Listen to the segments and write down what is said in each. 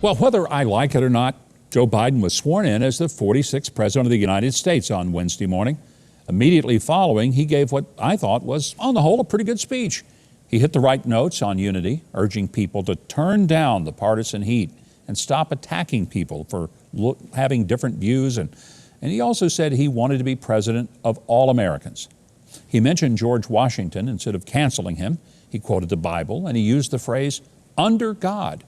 Well, whether I like it or not, Joe Biden was sworn in as the 46th President of the United States on Wednesday morning. Immediately following, he gave what I thought was, on the whole, a pretty good speech. He hit the right notes on unity, urging people to turn down the partisan heat and stop attacking people for having different views. And he also said he wanted to be president of all Americans. He mentioned George Washington instead of canceling him. He quoted the Bible, and he used the phrase, under God.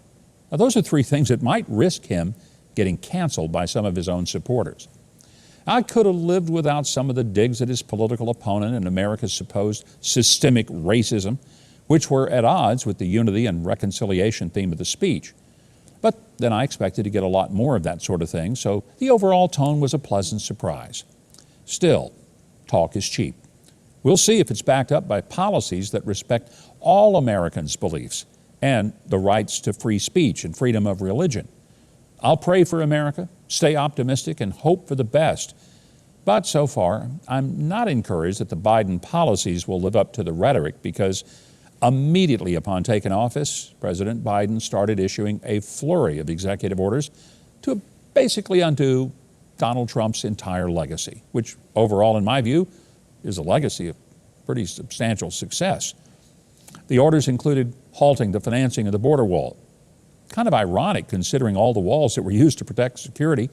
Now, those are three things that might risk him getting canceled by some of his own supporters. I could have lived without some of the digs at his political opponent and America's supposed systemic racism, which were at odds with the unity and reconciliation theme of the speech. But then I expected to get a lot more of that sort of thing, so the overall tone was a pleasant surprise. Still, talk is cheap. We'll see if it's backed up by policies that respect all Americans' beliefs and the rights to free speech and freedom of religion. I'll pray for America, stay optimistic, and hope for the best. But so far, I'm not encouraged that the Biden policies will live up to the rhetoric, because immediately upon taking office, President Biden started issuing a flurry of executive orders to basically undo Donald Trump's entire legacy, which overall, in my view, is a legacy of pretty substantial success. The orders included halting the financing of the border wall. Kind of ironic considering all the walls that were used to protect security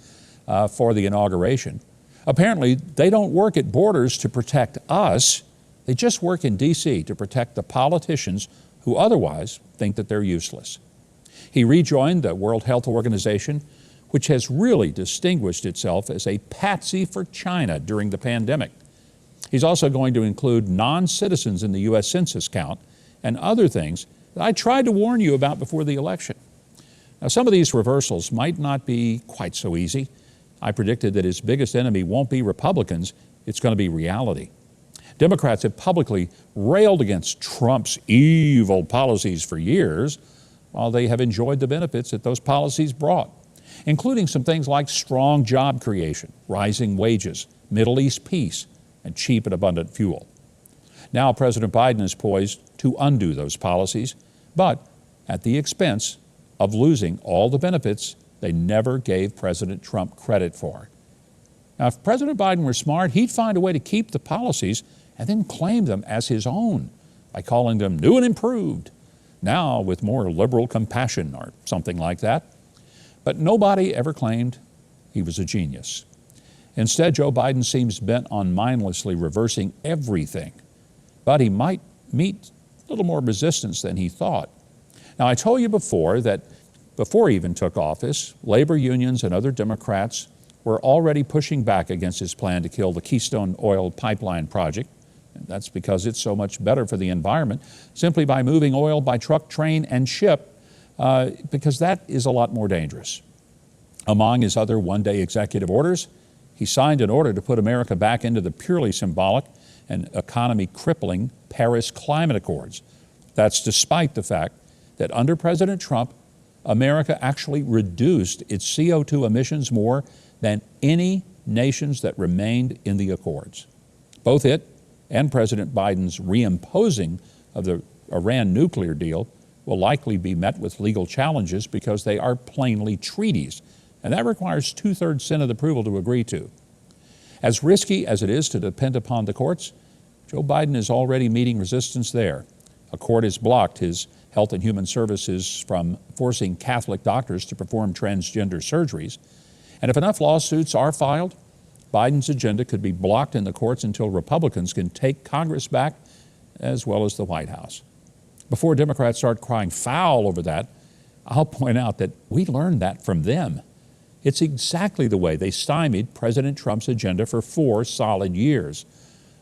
for the inauguration. Apparently, they don't work at borders to protect us. They just work in D.C. to protect the politicians who otherwise think that they're useless. He rejoined the World Health Organization, which has really distinguished itself as a patsy for China during the pandemic. He's also going to include non-citizens in the U.S. Census count and other things that I tried to warn you about before the election. Now, some of these reversals might not be quite so easy. I predicted that his biggest enemy won't be Republicans, it's going to be reality. Democrats have publicly railed against Trump's evil policies for years, while they have enjoyed the benefits that those policies brought, including some things like strong job creation, rising wages, Middle East peace, and cheap and abundant fuel. Now President Biden is poised to undo those policies, but at the expense of losing all the benefits they never gave President Trump credit for. Now, if President Biden were smart, he'd find a way to keep the policies and then claim them as his own by calling them new and improved, now with more liberal compassion or something like that. But nobody ever claimed he was a genius. Instead, Joe Biden seems bent on mindlessly reversing everything, but he might meet a little more resistance than he thought. Now, I told you before that before he even took office, labor unions and other Democrats were already pushing back against his plan to kill the Keystone oil pipeline project. And that's because it's so much better for the environment, simply by moving oil by truck, train, and ship, because that is a lot more dangerous. Among his other one-day executive orders, he signed an order to put America back into the purely symbolic and economy-crippling Paris Climate Accords. That's despite the fact that under President Trump, America actually reduced its CO2 emissions more than any nations that remained in the accords. Both it and President Biden's reimposing of the Iran nuclear deal will likely be met with legal challenges because they are plainly treaties, and that requires 2/3 Senate approval to agree to. As risky as it is to depend upon the courts, Joe Biden is already meeting resistance there. A court has blocked his Health and Human Services from forcing Catholic doctors to perform transgender surgeries. And if enough lawsuits are filed, Biden's agenda could be blocked in the courts until Republicans can take Congress back, as well as the White House. Before Democrats start crying foul over that, I'll point out that we learned that from them. It's exactly the way they stymied President Trump's agenda for 4 solid years.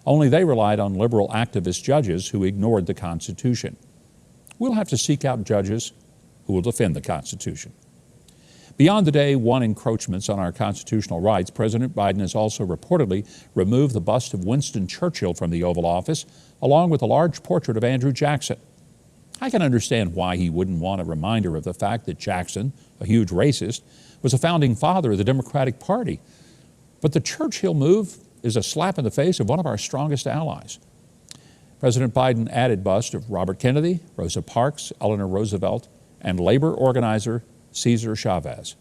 Only they relied on liberal activist judges who ignored the Constitution. We'll have to seek out judges who will defend the Constitution. Beyond the day one encroachments on our constitutional rights, President Biden has also reportedly removed the bust of Winston Churchill from the Oval Office, along with a large portrait of Andrew Jackson. I can understand why he wouldn't want a reminder of the fact that Jackson, a huge racist, was a founding father of the Democratic Party. But the Churchill move is a slap in the face of one of our strongest allies. President Biden added busts of Robert Kennedy, Rosa Parks, Eleanor Roosevelt, and labor organizer Cesar Chavez.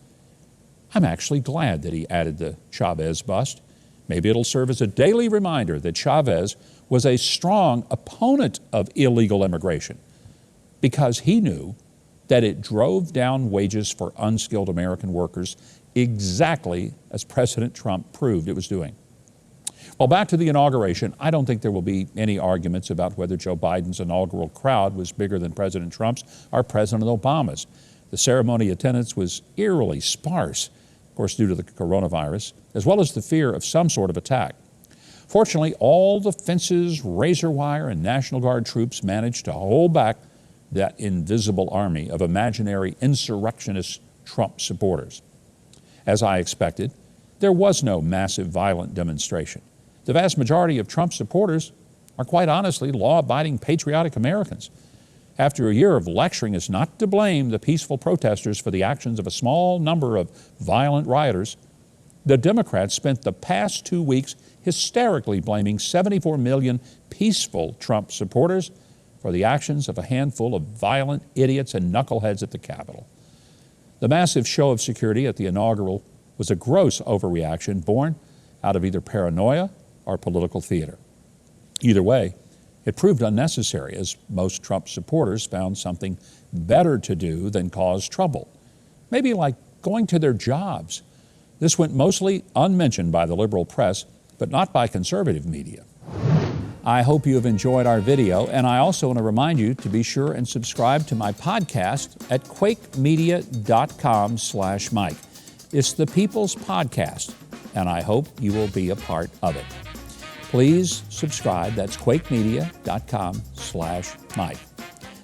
I'm actually glad that he added the Chavez bust. Maybe it'll serve as a daily reminder that Chavez was a strong opponent of illegal immigration because he knew that it drove down wages for unskilled American workers exactly as President Trump proved it was doing. Well, back to the inauguration, I don't think there will be any arguments about whether Joe Biden's inaugural crowd was bigger than President Trump's or President Obama's. The ceremony attendance was eerily sparse, of course, due to the coronavirus, as well as the fear of some sort of attack. Fortunately, all the fences, razor wire, and National Guard troops managed to hold back that invisible army of imaginary insurrectionist Trump supporters. As I expected, there was no massive violent demonstration. The vast majority of Trump supporters are quite honestly law-abiding, patriotic Americans. After a year of lecturing us not to blame the peaceful protesters for the actions of a small number of violent rioters, the Democrats spent the past 2 weeks hysterically blaming 74 million peaceful Trump supporters for the actions of a handful of violent idiots and knuckleheads at the Capitol. The massive show of security at the inaugural was a gross overreaction born out of either paranoia or political theater. Either way, it proved unnecessary, as most Trump supporters found something better to do than cause trouble, maybe like going to their jobs. This went mostly unmentioned by the liberal press, but not by conservative media. I hope you have enjoyed our video, and I also want to remind you to be sure and subscribe to my podcast at quakemedia.com/Mike. It's the People's Podcast, and I hope you will be a part of it. Please subscribe. That's quakemedia.com/Mike.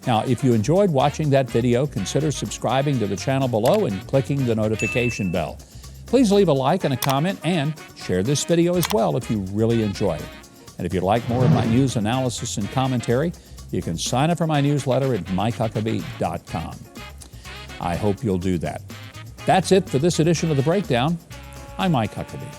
Now, if you enjoyed watching that video, consider subscribing to the channel below and clicking the notification bell. Please leave a like and a comment and share this video as well if you really enjoyed it. And if you'd like more of my news analysis and commentary, you can sign up for my newsletter at MikeHuckabee.com. I hope you'll do that. That's it for this edition of The Breakdown. I'm Mike Huckabee.